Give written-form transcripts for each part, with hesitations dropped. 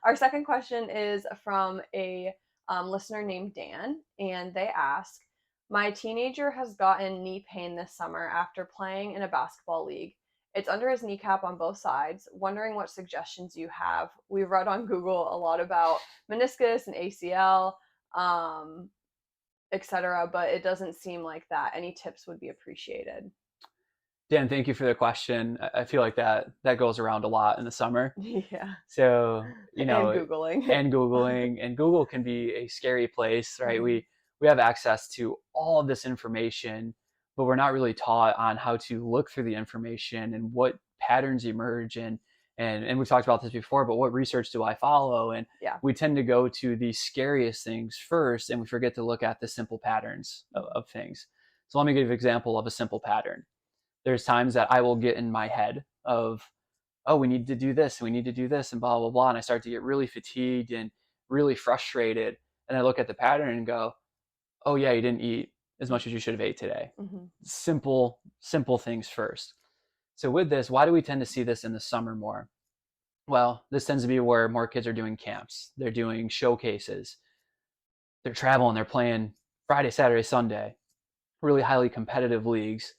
Our second question is from a listener named Dan, and they ask, my teenager has gotten knee pain this summer after playing in a basketball league. It's under his kneecap on both sides. Wondering what suggestions you have. We've read on Google a lot about meniscus and ACL, etc., but it doesn't seem like that. Any tips would be appreciated. Dan, thank you for the question. I feel like that goes around a lot in the summer. Yeah. So, And Googling. and Google can be a scary place, right? Mhm. We have access to all of this information, but we're not really taught on how to look through the information and what patterns emerge and we've talked about this before, but what research do I follow? And Yeah. we tend to go to the scariest things first and we forget to look at the simple patterns of things. So let me give you an example of a simple pattern. There's times that I will get in my head of, oh, we need to do this and we need to do this and blah, blah, blah. And I start to get really fatigued and really frustrated. And I look at the pattern and go, oh, yeah, you didn't eat as much as you should have ate today. Mm-hmm. Simple things first. So with this, why do we tend to see this in the summer more? Well, this tends to be where more kids are doing camps. They're doing showcases. They're traveling. They're playing Friday, Saturday, Sunday, really highly competitive leagues,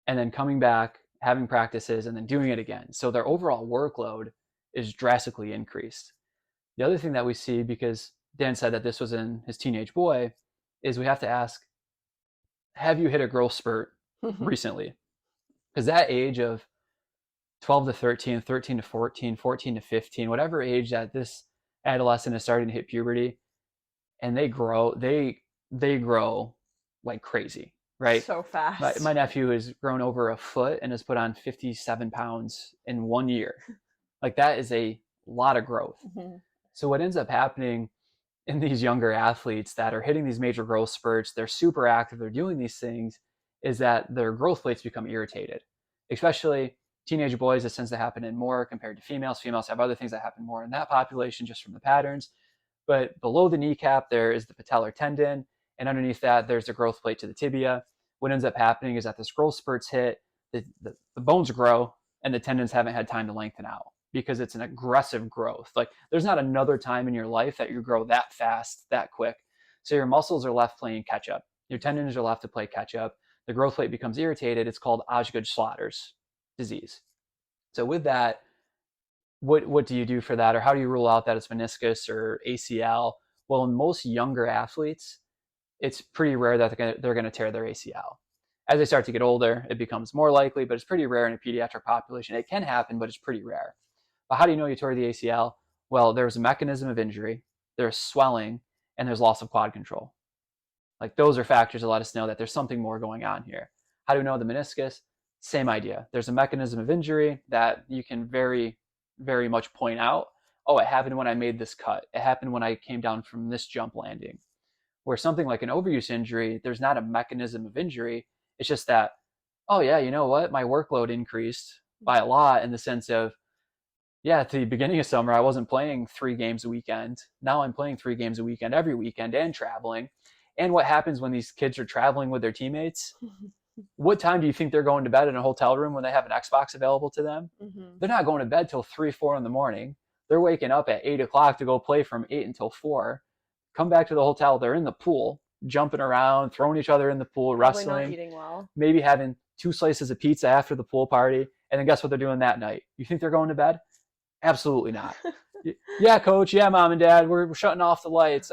and then coming back, having practices, and then doing it again. So their overall workload is drastically increased. The other thing that we see, because Dan said that this was in his teenage boy, is we have to ask, have you hit a growth spurt recently? Because that age of 12 to 13, 13 to 14, 14 to 15, whatever age that this adolescent is starting to hit puberty, and they grow like crazy, right? So My fast. nephew has grown over a foot and has put on 57 pounds in 1 year. Like that is a lot of growth. Mm-hmm. So what ends up happening in these younger athletes that are hitting these major growth spurts, they're super active, they're doing these things, is that their growth plates become irritated. Especially teenage boys, this tends to happen in more compared to females. Females have other things that happen more in that population just from the patterns. But below the kneecap, there is the patellar tendon, and underneath that, there's the growth plate to the tibia. What ends up happening is that this growth spurts hit, the bones grow, and the tendons haven't had time to lengthen out because it's an aggressive growth. Like there's not another time in your life that you grow that fast, that quick. So your muscles are left playing catch up. Your tendons are left to play catch up. The growth plate becomes irritated. It's called Osgood Schlotter's disease. So with that, what do you do for that, or how do you rule out that it's meniscus or ACL? Well, in most younger athletes, it's pretty rare that they're going to tear their ACL. As they start to get older, it becomes more likely, but it's pretty rare in a pediatric population. It can happen, but it's pretty rare. But how do you know you tore the ACL? Well, there's a mechanism of injury, there's swelling, and there's loss of quad control. Like those are factors that let us know that there's something more going on here. How do we know the meniscus? Same idea. There's a mechanism of injury that you can very much point out. Oh, it happened when I made this cut. It happened when I came down from this jump landing. Where something like an overuse injury, there's not a mechanism of injury. It's just that, oh yeah, you know what? My workload increased by a lot in the sense of, yeah, at the beginning of summer, I wasn't playing 3 games a weekend. Now I'm playing 3 games a weekend every weekend and traveling. And what happens when these kids are traveling with their teammates? What time do you think they're going to bed in a hotel room when they have an Xbox available to them? Mm-hmm. They're not going to bed till 3, 4 in the morning. They're waking up at 8 o'clock to go play from 8 until 4. Come back to the hotel. They're in the pool, jumping around, throwing each other in the pool, Probably not wrestling, eating well. maybe having 2 slices of pizza after the pool party. And then guess what they're doing that night? You think they're going to bed? Absolutely not. Yeah, coach. Yeah, mom and dad. We're shutting off the lights.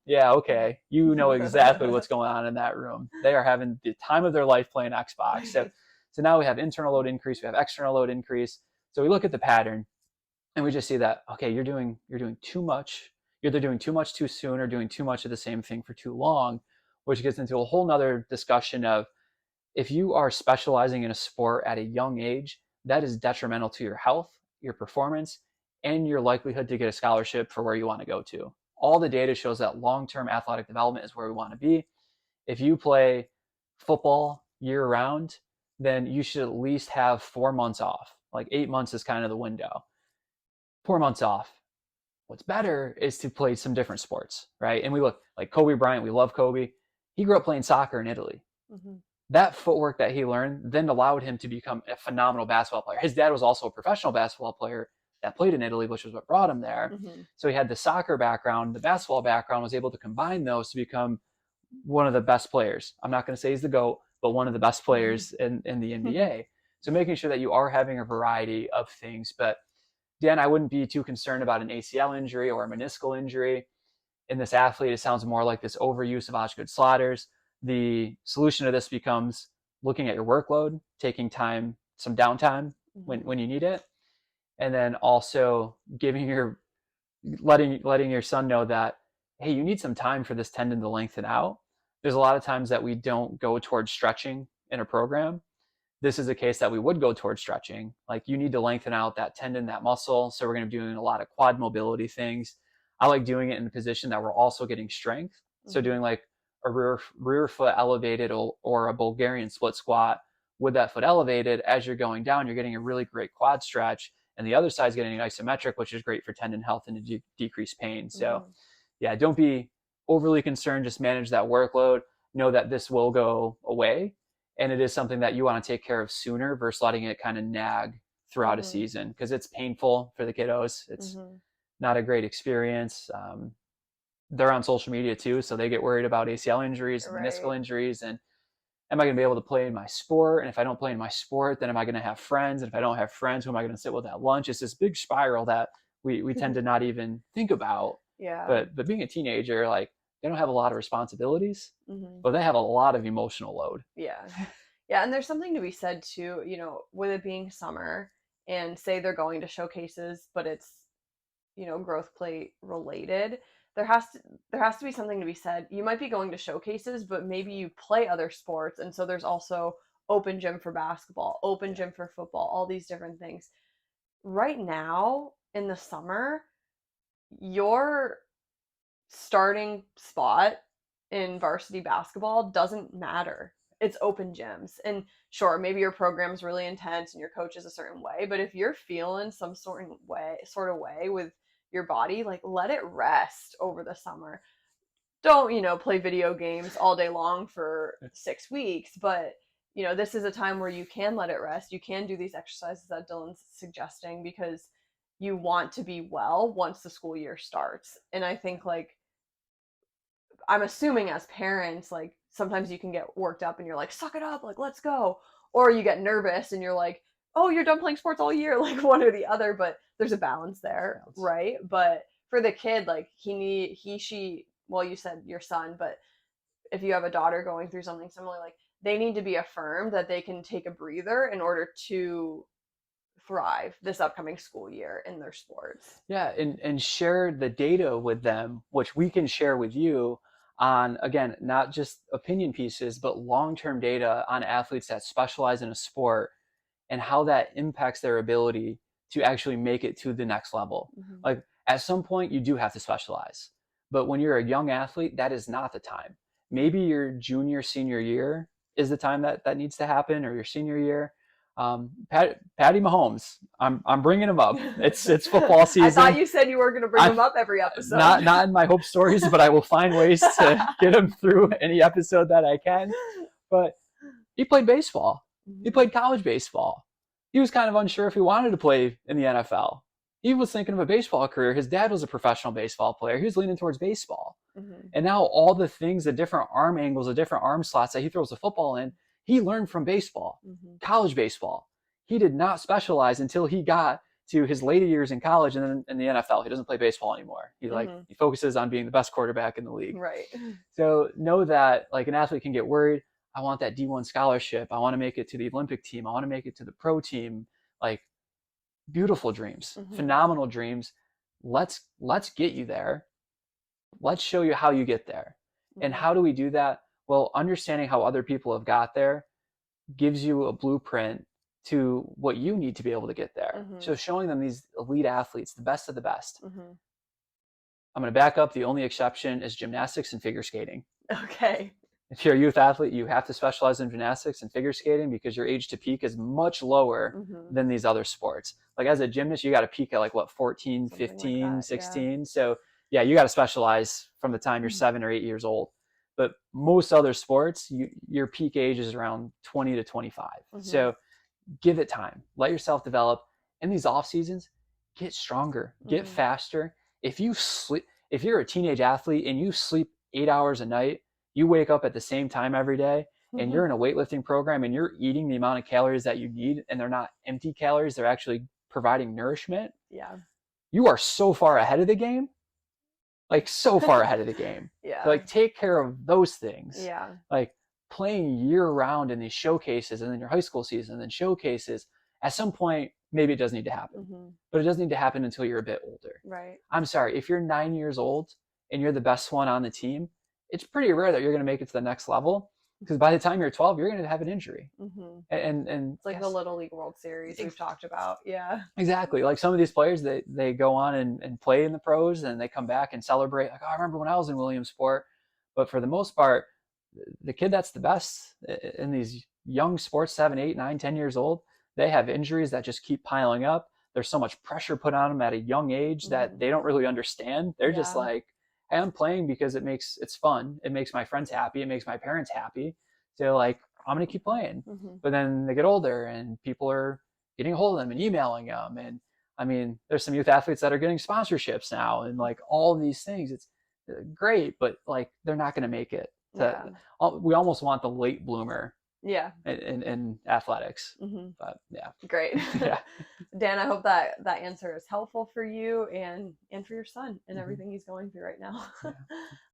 Yeah, okay. You know exactly what's going on in that room. They are having the time of their life playing Xbox. So now we have internal load increase. We have external load increase. So we look at the pattern and we just see that, okay, you're doing too much. You're either doing too much too soon or doing too much of the same thing for too long, which gets into a whole nother discussion of if you are specializing in a sport at a young age, that is detrimental to your health, your performance, and your likelihood to get a scholarship for where you want to go to. All the data shows that long-term athletic development is where we want to be. If you play football year round, then you should at least have 4 months off. Like 8 months is kind of the window. 4 months off. What's better is to play some different sports, right? And we look like Kobe Bryant. We love Kobe. He grew up playing soccer in Italy. Mm-hmm. That footwork that he learned then allowed him to become a phenomenal basketball player. His dad was also a professional basketball player that played in Italy, which was what brought him there. Mm-hmm. So he had the soccer background, the basketball background, was able to combine those to become one of the best players. I'm not going to say he's the GOAT, but one of the best players in the NBA. So making sure that you are having a variety of things. But Dan, I wouldn't be too concerned about an ACL injury or a meniscal injury. In this athlete, it sounds more like this overuse of Osgood Schlatters. The solution to this becomes looking at your workload, taking time, some downtime when you need it, and then also letting your son know that, hey, you need some time for this tendon to lengthen out. There's a lot of times that we don't go towards stretching in a program. This is a case that we would go towards stretching. Like, you need to lengthen out that tendon, that muscle. So we're going to be doing a lot of quad mobility things. I like doing it in a position that we're also getting strength. So doing like a rear foot elevated or a Bulgarian split squat with that foot elevated. As you're going down, you're getting a really great quad stretch. And the other side's getting isometric, which is great for tendon health and to decrease pain. So yeah, don't be overly concerned. Just manage that workload. Know that this will go away. And it is something that you want to take care of sooner versus letting it kind of nag throughout a season, because it's painful for the kiddos. It's not a great experience. They're on social media too, so they get worried about ACL injuries, meniscal injuries, and am I going to be able to play in my sport? And if I don't play in my sport, then am I going to have friends? And if I don't have friends, who am I going to sit with at lunch? It's this big spiral that we tend to not even think about. Yeah. But being a teenager, like, they don't have a lot of responsibilities, but they have a lot of emotional load. Yeah. Yeah. And there's something to be said too, with it being summer and say they're going to showcases, but it's, growth plate related. There has to be something to be said. You might be going to showcases, but maybe you play other sports. And so there's also open gym for basketball, open gym for football, all these different things. Right now in the summer, your starting spot in varsity basketball doesn't matter. It's open gyms. And sure, maybe your program's really intense and your coach is a certain way, but if you're feeling some sort of way with your body, like, let it rest over the summer. Don't, play video games all day long for 6 weeks, but this is a time where you can let it rest. You can do these exercises that Dylan's suggesting because you want to be well once the school year starts. And I think, like, I'm assuming as parents, like, sometimes you can get worked up and you're like, suck it up, like, let's go. Or you get nervous and you're like, oh, you're done playing sports all year, like, one or the other. But there's a balance there, right? But for the kid, like, she, well, you said your son, but if you have a daughter going through something similar, like, they need to be affirmed that they can take a breather in order to thrive this upcoming school year in their sports. Yeah, and share the data with them, which we can share with you on, again, not just opinion pieces, but long-term data on athletes that specialize in a sport and how that impacts their ability to actually make it to the next level. Like, at some point, you do have to specialize. But when you're a young athlete, that is not the time. Maybe your junior, senior year is the time that needs to happen, or your senior year. Patty Mahomes, I'm bringing him up. It's football season. I thought you said you were going to bring him up every episode. Not in my hope stories, but I will find ways to get him through any episode that I can. But he played baseball. He played college baseball. He was kind of unsure if he wanted to play in the NFL. He was thinking of a baseball career. His dad was a professional baseball player. He was leaning towards baseball. And now all the things, the different arm angles, the different arm slots that he throws the football in, he learned from baseball, college baseball. He did not specialize until he got to his later years in college and then in the NFL. He doesn't play baseball anymore. He he focuses on being the best quarterback in the league. Right. So know that, like, an athlete can get worried. I want that D1 scholarship. I want to make it to the Olympic team. I want to make it to the pro team. Like, beautiful dreams, phenomenal dreams. Let's get you there. Let's show you how you get there. And how do we do that? Well, understanding how other people have got there gives you a blueprint to what you need to be able to get there. So showing them these elite athletes, the best of the best. I'm going to back up. The only exception is gymnastics and figure skating. Okay. If you're a youth athlete, you have to specialize in gymnastics and figure skating because your age to peak is much lower than these other sports. Like, as a gymnast, you got to peak at 14, something 15, like that, 16. Yeah. So yeah, you got to specialize from the time you're 7 or 8 years old. But most other sports, your peak age is around 20 to 25. So give it time. Let yourself develop. In these off seasons, get stronger, get faster. If you're a teenage athlete and you sleep 8 hours a night, you wake up at the same time every day, and you're in a weightlifting program and you're eating the amount of calories that you need, and they're not empty calories, they're actually providing nourishment. Yeah. You are so far ahead of the game, like so far ahead of the game. Yeah. Like take care of those things. Yeah. Like playing year round in these showcases and then your high school season and then showcases, at some point, maybe it does need to happen, but it doesn't need to happen until you're a bit older. Right. I'm sorry, if you're 9 years old and you're the best one on the team, it's pretty rare that you're going to make it to the next level, because by the time you're 12, you're going to have an injury. And it's like the Little League World Series we've talked about. Yeah. Exactly. Like some of these players, they go on and play in the pros, and they come back and celebrate. Like, oh, I remember when I was in Williamsport. But for the most part, the kid that's the best in these young sports, 7, 8, 9, 10 years old, they have injuries that just keep piling up. There's so much pressure put on them at a young age that they don't really understand. They're just like, hey, I'm playing because it's fun. It makes my friends happy. It makes my parents happy. So like, I'm going to keep playing. But then they get older and people are getting a hold of them and emailing them. And I mean, there's some youth athletes that are getting sponsorships now and like all these things. It's great, but like, they're not going to make it. We almost want the late bloomer. Yeah. In athletics. But yeah. Great. Yeah. Dan, I hope that answer is helpful for you and for your son and everything he's going through right now. Yeah.